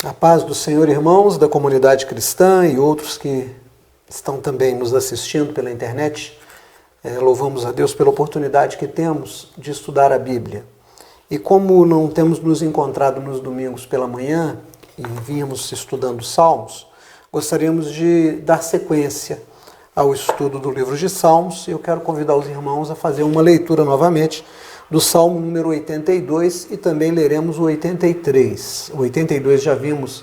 A paz do Senhor, irmãos da comunidade cristã e outros que estão também nos assistindo pela internet. Louvamos a Deus pela oportunidade que temos de estudar a Bíblia. E como não temos nos encontrado nos domingos pela manhã e vínhamos estudando Salmos, gostaríamos de dar sequência ao estudo do livro de Salmos. Eu quero convidar os irmãos a fazer uma leitura novamente do Salmo número 82 e também leremos o 83. O 82 já vimos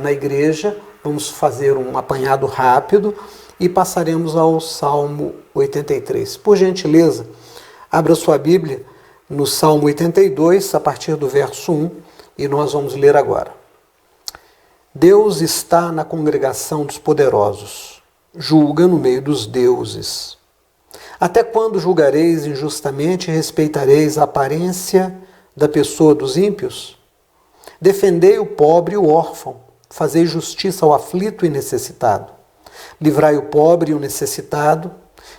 na igreja, vamos fazer um apanhado rápido e passaremos ao Salmo 83. Por gentileza, abra sua Bíblia no Salmo 82, a partir do verso 1, e nós vamos ler agora. Deus está na congregação dos poderosos, julga no meio dos deuses. Até quando julgareis injustamente e respeitareis a aparência da pessoa dos ímpios? Defendei o pobre e o órfão, fazei justiça ao aflito e necessitado. Livrai o pobre e o necessitado,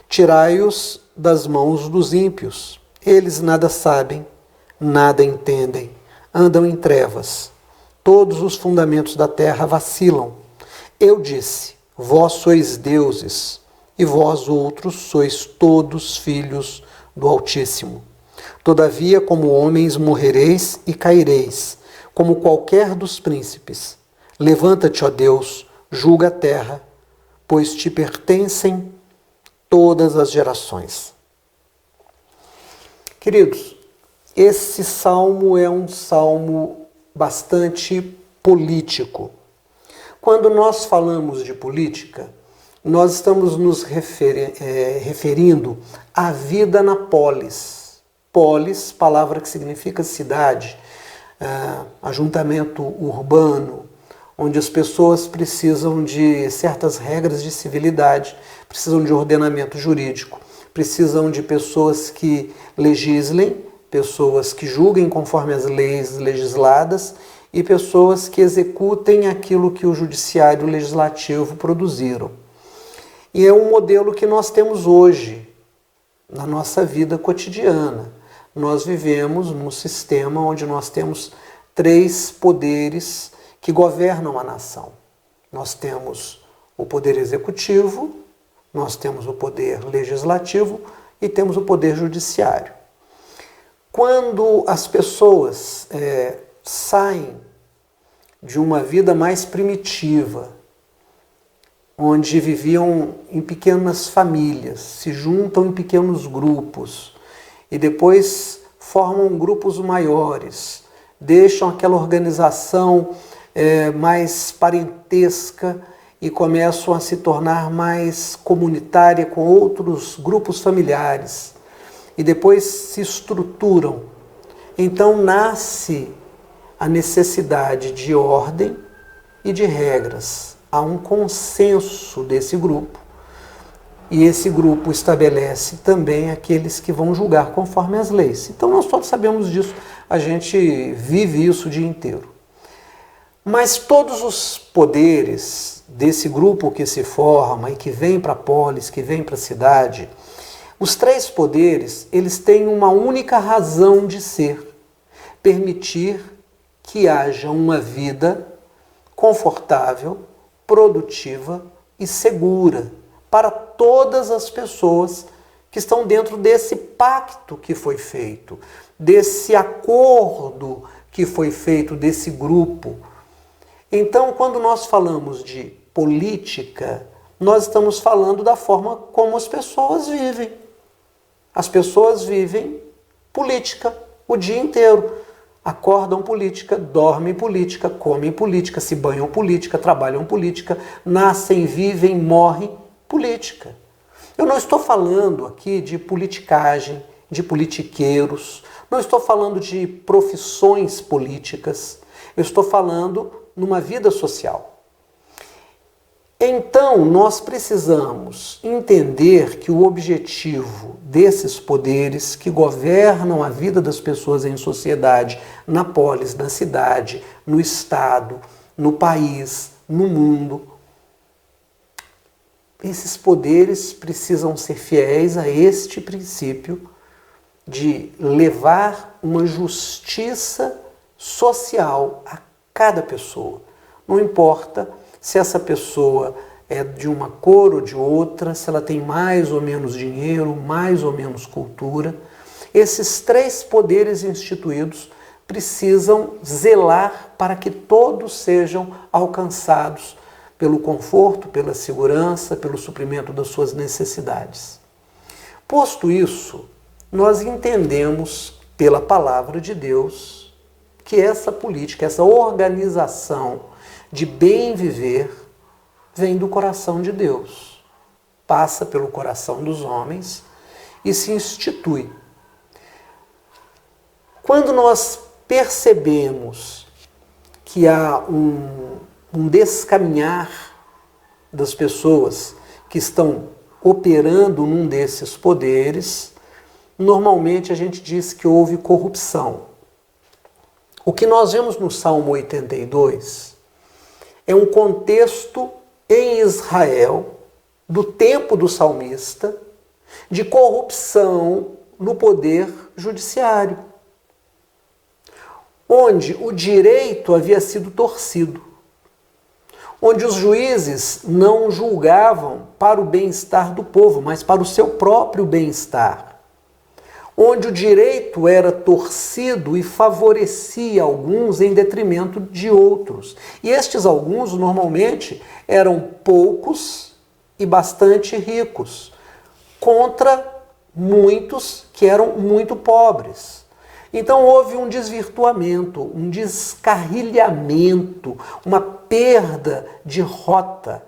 tirai-os das mãos dos ímpios. Eles nada sabem, nada entendem, andam em trevas. Todos os fundamentos da terra vacilam. Eu disse, vós sois deuses, e vós outros sois todos filhos do Altíssimo. Todavia, como homens morrereis e caireis, como qualquer dos príncipes. Levanta-te, ó Deus, julga a terra, pois te pertencem todas as gerações. Queridos, esse salmo é um salmo bastante político. Quando nós falamos de política, nós estamos nos referindo à vida na polis. Polis, palavra que significa cidade, ajuntamento urbano, onde as pessoas precisam de certas regras de civilidade, precisam de ordenamento jurídico, precisam de pessoas que legislem, pessoas que julguem conforme as leis legisladas e pessoas que executem aquilo que o judiciário e o legislativo produziram. E é um modelo que nós temos hoje na nossa vida cotidiana. Nós vivemos num sistema onde nós temos três poderes que governam a nação. Nós temos o poder executivo, nós temos o poder legislativo e temos o poder judiciário. Quando as pessoas saem de uma vida mais primitiva, onde viviam em pequenas famílias, se juntam em pequenos grupos e depois formam grupos maiores, deixam aquela organização mais parentesca e começam a se tornar mais comunitária com outros grupos familiares e depois se estruturam. Então nasce a necessidade de ordem e de regras. Há um consenso desse grupo e esse grupo estabelece também aqueles que vão julgar conforme as leis. Então nós todos sabemos disso, a gente vive isso o dia inteiro. Mas todos os poderes desse grupo que se forma e que vem para a polis, que vem para a cidade, os três poderes, eles têm uma única razão de ser: permitir que haja uma vida confortável, produtiva e segura para todas as pessoas que estão dentro desse pacto que foi feito, desse acordo que foi feito, desse grupo. Então, quando nós falamos de política, nós estamos falando da forma como as pessoas vivem. As pessoas vivem política o dia inteiro. Acordam política, dormem política, comem política, se banham política, trabalham política, nascem, vivem, morrem política. Eu não estou falando aqui de politicagem, de politiqueiros, não estou falando de profissões políticas, eu estou falando numa vida social. Então, nós precisamos entender que o objetivo desses poderes que governam a vida das pessoas em sociedade, na polis, na cidade, no estado, no país, no mundo, esses poderes precisam ser fiéis a este princípio de levar uma justiça social a cada pessoa. Não importa se essa pessoa é de uma cor ou de outra, se ela tem mais ou menos dinheiro, mais ou menos cultura. Esses três poderes instituídos precisam zelar para que todos sejam alcançados pelo conforto, pela segurança, pelo suprimento das suas necessidades. Posto isso, nós entendemos pela palavra de Deus que essa política, essa organização de bem viver vem do coração de Deus, passa pelo coração dos homens e se institui. Quando nós percebemos que há um descaminhar das pessoas que estão operando num desses poderes, normalmente a gente diz que houve corrupção. O que nós vemos no Salmo 82 é um contexto em Israel, do tempo do salmista, de corrupção no poder judiciário, onde o direito havia sido torcido, onde os juízes não julgavam para o bem-estar do povo, mas para o seu próprio bem-estar, onde o direito era torcido e favorecia alguns em detrimento de outros. E estes alguns, normalmente, eram poucos e bastante ricos, contra muitos que eram muito pobres. Então houve um desvirtuamento, um descarrilhamento, uma perda de rota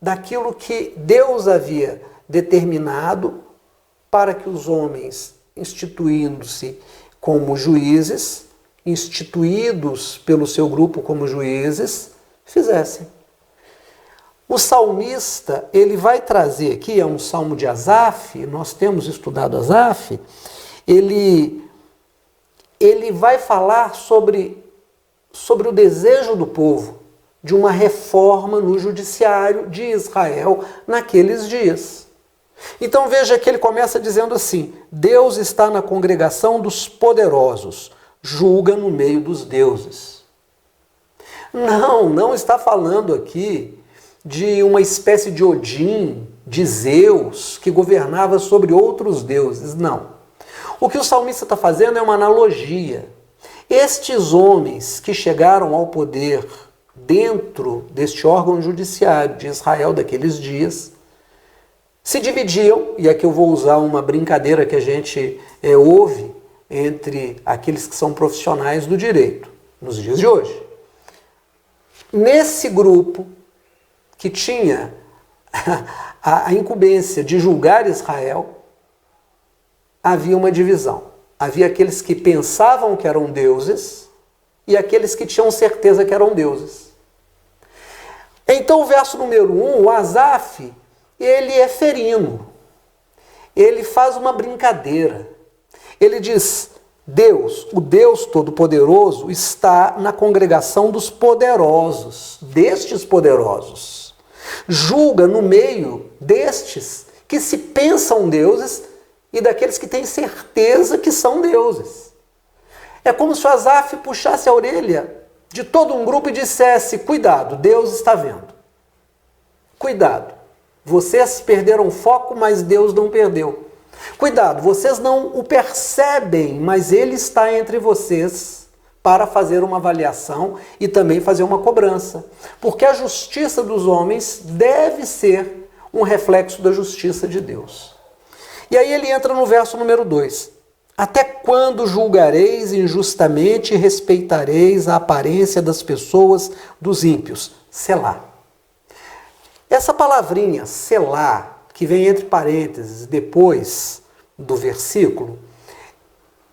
daquilo que Deus havia determinado para que os homens, instituindo-se como juízes, instituídos pelo seu grupo como juízes, fizessem. O salmista, ele vai trazer aqui, é um salmo de Asaf, nós temos estudado Asaf, ele vai falar sobre o desejo do povo de uma reforma no judiciário de Israel naqueles dias. Então veja que ele começa dizendo assim: Deus está na congregação dos poderosos, julga no meio dos deuses. Não está falando aqui de uma espécie de Odin, de Zeus, que governava sobre outros deuses, não. O que o salmista está fazendo é uma analogia. Estes homens que chegaram ao poder dentro deste órgão judiciário de Israel daqueles dias, se dividiam, e aqui eu vou usar uma brincadeira que a gente ouve entre aqueles que são profissionais do direito nos dias de hoje. Nesse grupo que tinha a incumbência de julgar Israel, havia uma divisão. Havia aqueles que pensavam que eram deuses e aqueles que tinham certeza que eram deuses. Então o verso número 1, o Asaf, ele é ferino. Ele faz uma brincadeira. Ele diz: Deus, o Deus Todo-Poderoso, está na congregação dos poderosos, destes poderosos. Julga no meio destes que se pensam deuses e daqueles que têm certeza que são deuses. É como se o Asaf puxasse a orelha de todo um grupo e dissesse: cuidado, Deus está vendo. Cuidado, vocês perderam o foco, mas Deus não perdeu. Cuidado, vocês não o percebem, mas Ele está entre vocês para fazer uma avaliação e também fazer uma cobrança. Porque a justiça dos homens deve ser um reflexo da justiça de Deus. E aí ele entra no verso número 2. Até quando julgareis injustamente e respeitareis a aparência das pessoas dos ímpios? Selá. Essa palavrinha, selá, que vem entre parênteses depois do versículo,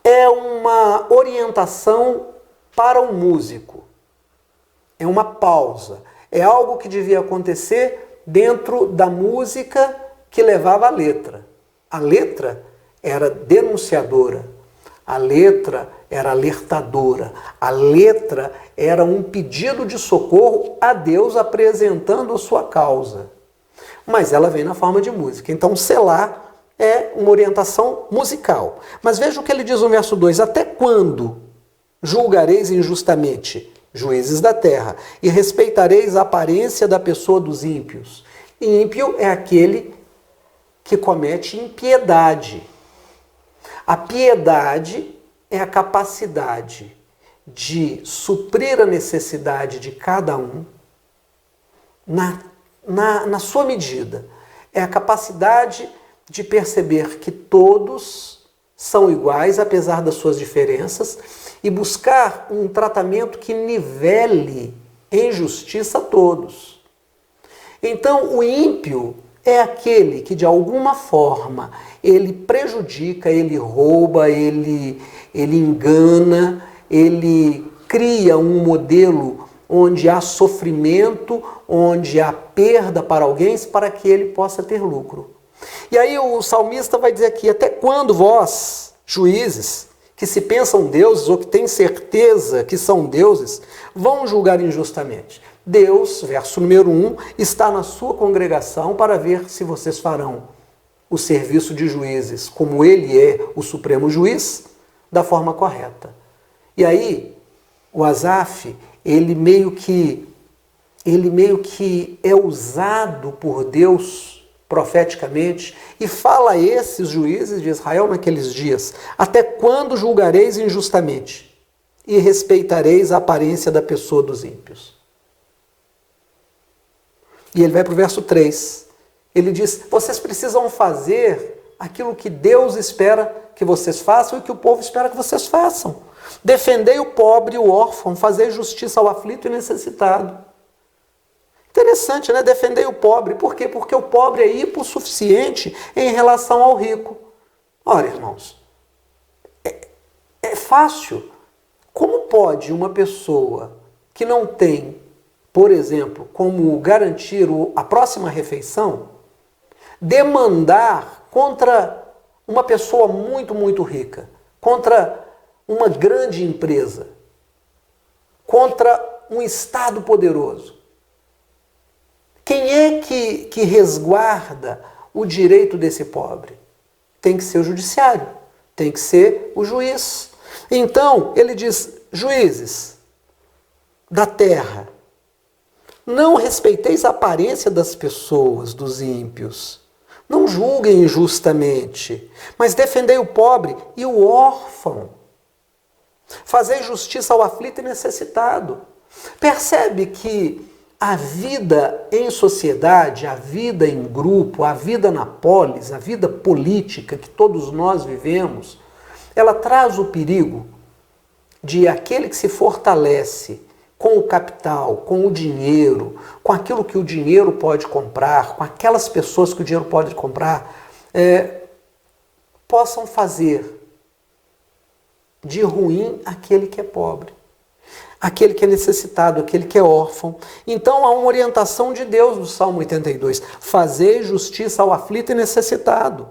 é uma orientação para o músico. É uma pausa. É algo que devia acontecer dentro da música que levava a letra. A letra era denunciadora, a letra era alertadora, a letra era um pedido de socorro a Deus apresentando a sua causa. Mas ela vem na forma de música. Então, selá é uma orientação musical. Mas veja o que ele diz no verso 2: até quando julgareis injustamente? juízes da terra, e respeitareis a aparência da pessoa dos ímpios. Ímpio é aquele que comete impiedade. A piedade é a capacidade de suprir a necessidade de cada um na sua medida. É a capacidade de perceber que todos são iguais, apesar das suas diferenças, e buscar um tratamento que nivele em justiça a todos. Então, o ímpio é aquele que, de alguma forma, ele prejudica, ele rouba, ele engana, ele cria um modelo onde há sofrimento, onde há perda para alguém, para que ele possa ter lucro. E aí o salmista vai dizer aqui: até quando vós, juízes, que se pensam deuses ou que têm certeza que são deuses, vão julgar injustamente? Deus, verso número 1, está na sua congregação para ver se vocês farão o serviço de juízes, como ele é o supremo juiz, da forma correta. E aí, o Asaf, ele meio que é usado por Deus profeticamente e fala a esses juízes de Israel naqueles dias: até quando julgareis injustamente e respeitareis a aparência da pessoa dos ímpios? E ele vai para o verso 3. Ele diz: vocês precisam fazer aquilo que Deus espera que vocês façam e que o povo espera que vocês façam. Defendei o pobre e o órfão, fazei justiça ao aflito e necessitado. Interessante, né? Defendei o pobre. Por quê? Porque o pobre é hipossuficiente em relação ao rico. Olha, irmãos, é fácil. Como pode uma pessoa que não tem, por exemplo, como garantir a próxima refeição, demandar contra uma pessoa muito, muito rica, contra uma grande empresa, contra um Estado poderoso? Quem é que resguarda o direito desse pobre? Tem que ser o judiciário, tem que ser o juiz. Então, ele diz: juízes da terra, não respeiteis a aparência das pessoas, dos ímpios. Não julguem injustamente, mas defendei o pobre e o órfão. Fazei justiça ao aflito e necessitado. Percebe que a vida em sociedade, a vida em grupo, a vida na polis, a vida política que todos nós vivemos, ela traz o perigo de aquele que se fortalece com o capital, com o dinheiro, com aquilo que o dinheiro pode comprar, com aquelas pessoas que o dinheiro pode comprar, possam fazer de ruim aquele que é pobre, aquele que é necessitado, aquele que é órfão. Então há uma orientação de Deus no Salmo 82. Fazei justiça ao aflito e necessitado.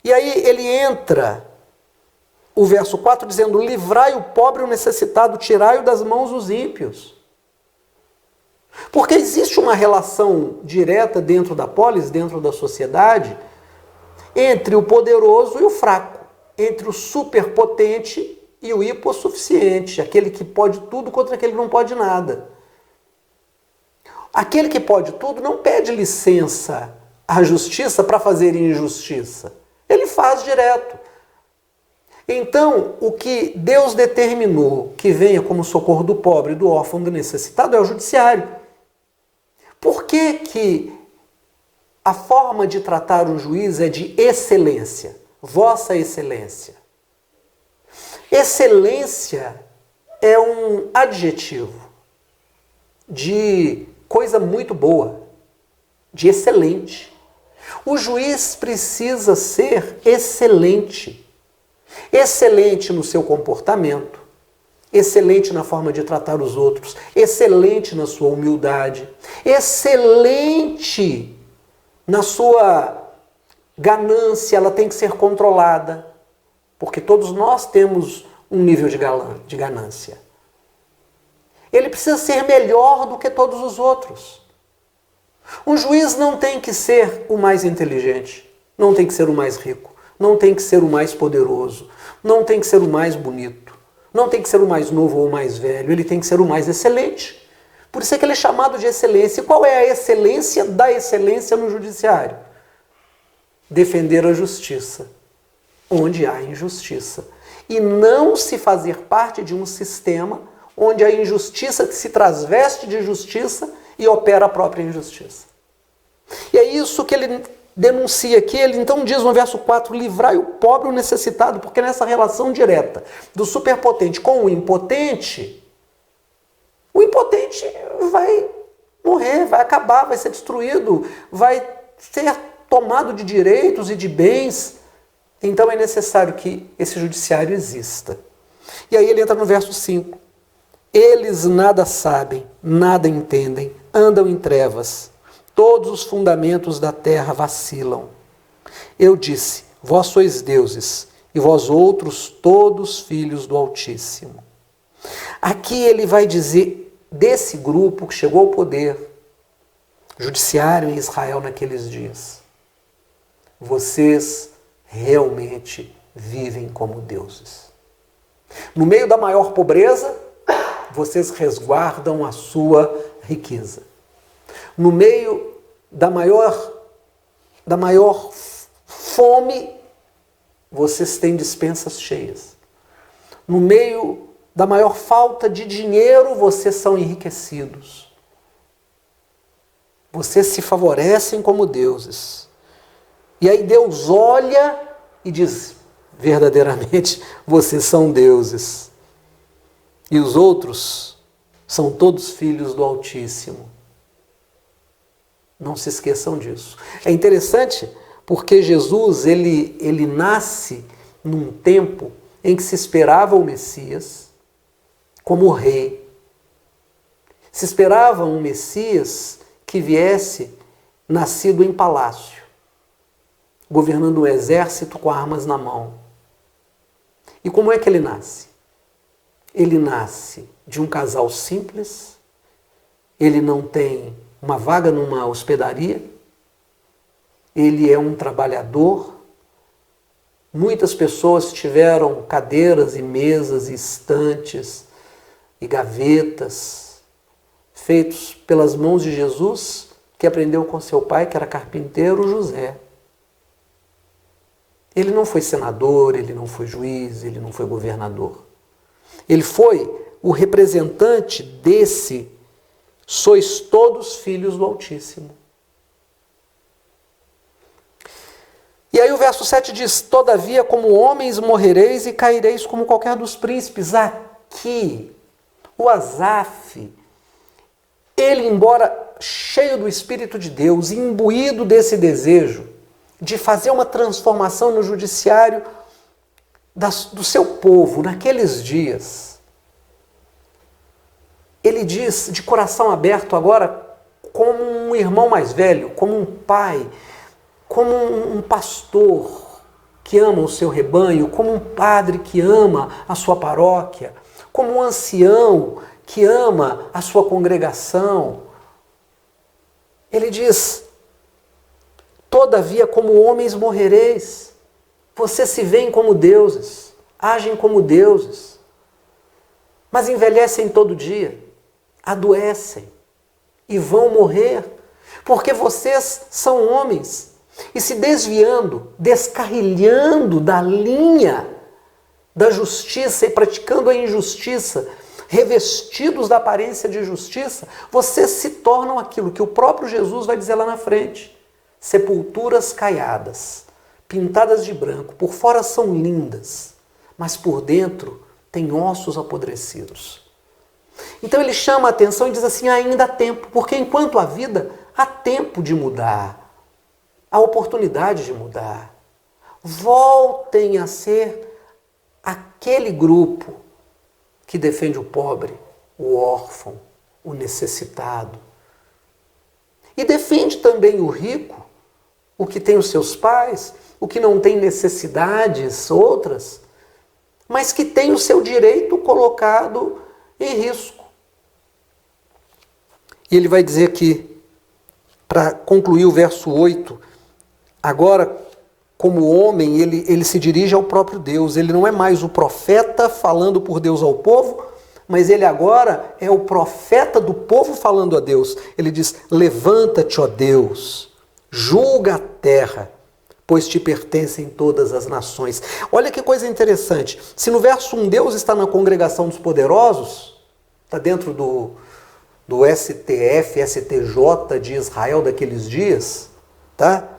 E aí ele entra, o verso 4, dizendo: livrai o pobre e o necessitado, tirai-o das mãos dos ímpios. Porque existe uma relação direta dentro da polis, dentro da sociedade, entre o poderoso e o fraco, entre o superpotente e o hipossuficiente, aquele que pode tudo contra aquele que não pode nada. Aquele que pode tudo não pede licença à justiça para fazer injustiça. Ele faz direto. Então, o que Deus determinou que venha como socorro do pobre, do órfão, do necessitado é o judiciário. Por que a forma de tratar o juiz é de excelência? Vossa Excelência. Excelência é um adjetivo de coisa muito boa, de excelente. O juiz precisa ser excelente. Excelente no seu comportamento, excelente na forma de tratar os outros, excelente na sua humildade, excelente na sua ganância. Ela tem que ser controlada, porque todos nós temos um nível de ganância. Ele precisa ser melhor do que todos os outros. Um juiz não tem que ser o mais inteligente, não tem que ser o mais rico, não tem que ser o mais poderoso, não tem que ser o mais bonito, não tem que ser o mais novo ou o mais velho, ele tem que ser o mais excelente. Por isso é que ele é chamado de excelência. E qual é a excelência da excelência no judiciário? Defender a justiça, onde há injustiça. E não se fazer parte de um sistema onde a injustiça se transveste de justiça e opera a própria injustiça. E é isso que ele denuncia aqui. Ele então diz no verso 4, livrai o pobre e o necessitado, porque nessa relação direta do superpotente com o impotente vai morrer, vai acabar, vai ser destruído, vai ser tomado de direitos e de bens. Então é necessário que esse judiciário exista. E aí ele entra no verso 5. Eles nada sabem, nada entendem, andam em trevas. Todos os fundamentos da terra vacilam. Eu disse, vós sois deuses, e vós outros todos filhos do Altíssimo. Aqui ele vai dizer desse grupo que chegou ao poder judiciário em Israel naqueles dias. Vocês realmente vivem como deuses. No meio da maior pobreza, vocês resguardam a sua riqueza. No meio da maior fome, vocês têm despensas cheias. No meio da maior falta de dinheiro, vocês são enriquecidos. Vocês se favorecem como deuses. E aí Deus olha e diz, verdadeiramente, vocês são deuses. E os outros são todos filhos do Altíssimo. Não se esqueçam disso. É interessante porque Jesus ele nasce num tempo em que se esperava o Messias como rei. Se esperava um Messias que viesse nascido em palácio, governando um exército com armas na mão. E como é que ele nasce? Ele nasce de um casal simples, ele não tem uma vaga numa hospedaria, ele é um trabalhador. Muitas pessoas tiveram cadeiras e mesas e estantes e gavetas feitos pelas mãos de Jesus, que aprendeu com seu pai, que era carpinteiro, José. Ele não foi senador, ele não foi juiz, ele não foi governador. Ele foi o representante desse sois todos filhos do Altíssimo. E aí o verso 7 diz, todavia como homens morrereis e caireis como qualquer dos príncipes. Aqui, o Asaf, ele, embora cheio do Espírito de Deus, imbuído desse desejo de fazer uma transformação no judiciário do seu povo naqueles dias, ele diz de coração aberto agora, como um irmão mais velho, como um pai, como um pastor que ama o seu rebanho, como um padre que ama a sua paróquia, como um ancião que ama a sua congregação. Ele diz, todavia como homens morrereis, vocês se veem como deuses, agem como deuses, mas envelhecem todo dia, adoecem e vão morrer, porque vocês são homens, e se desviando, descarrilhando da linha da justiça e praticando a injustiça, revestidos da aparência de justiça, vocês se tornam aquilo que o próprio Jesus vai dizer lá na frente, sepulturas caiadas, pintadas de branco, por fora são lindas, mas por dentro têm ossos apodrecidos. Então ele chama a atenção e diz assim, ainda há tempo, porque enquanto há vida, há tempo de mudar, há oportunidade de mudar. Voltem a ser aquele grupo que defende o pobre, o órfão, o necessitado. E defende também o rico, o que tem os seus pais, o que não tem necessidades outras, mas que tem o seu direito colocado em risco. E ele vai dizer que, para concluir o verso 8, agora, como homem, ele se dirige ao próprio Deus. Ele não é mais o profeta falando por Deus ao povo, mas ele agora é o profeta do povo falando a Deus. Ele diz: levanta-te, ó Deus, julga a terra, pois te pertencem todas as nações. Olha que coisa interessante. Se no verso 1 Deus está na congregação dos poderosos, está dentro do STF, STJ de Israel daqueles dias, tá?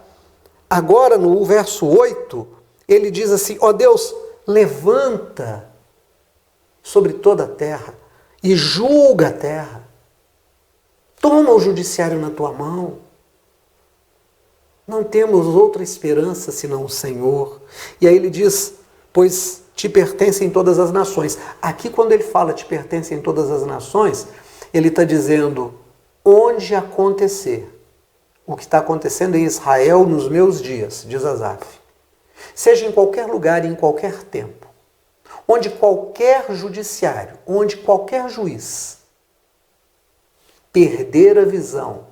Agora no verso 8, ele diz assim: ó Deus, levanta sobre toda a terra e julga a terra. Toma o judiciário na tua mão. Não temos outra esperança senão o Senhor. E aí ele diz: pois te pertencem todas as nações. Aqui quando ele fala te pertencem todas as nações, ele está dizendo onde acontecer o que está acontecendo em Israel nos meus dias, diz Asaf. Seja em qualquer lugar e em qualquer tempo, onde qualquer judiciário, onde qualquer juiz perder a visão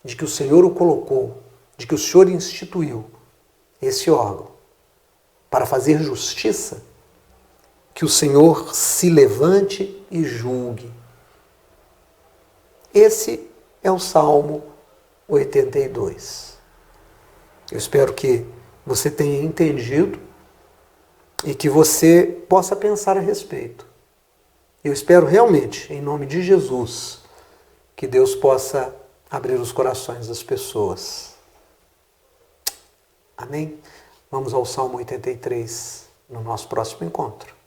de que o Senhor o colocou, de que o Senhor instituiu esse órgão para fazer justiça, que o Senhor se levante e julgue. Esse é o Salmo 82. Eu espero que você tenha entendido e que você possa pensar a respeito. Eu espero realmente, em nome de Jesus, que Deus possa abrir os corações das pessoas. Amém? Vamos ao Salmo 83 no nosso próximo encontro.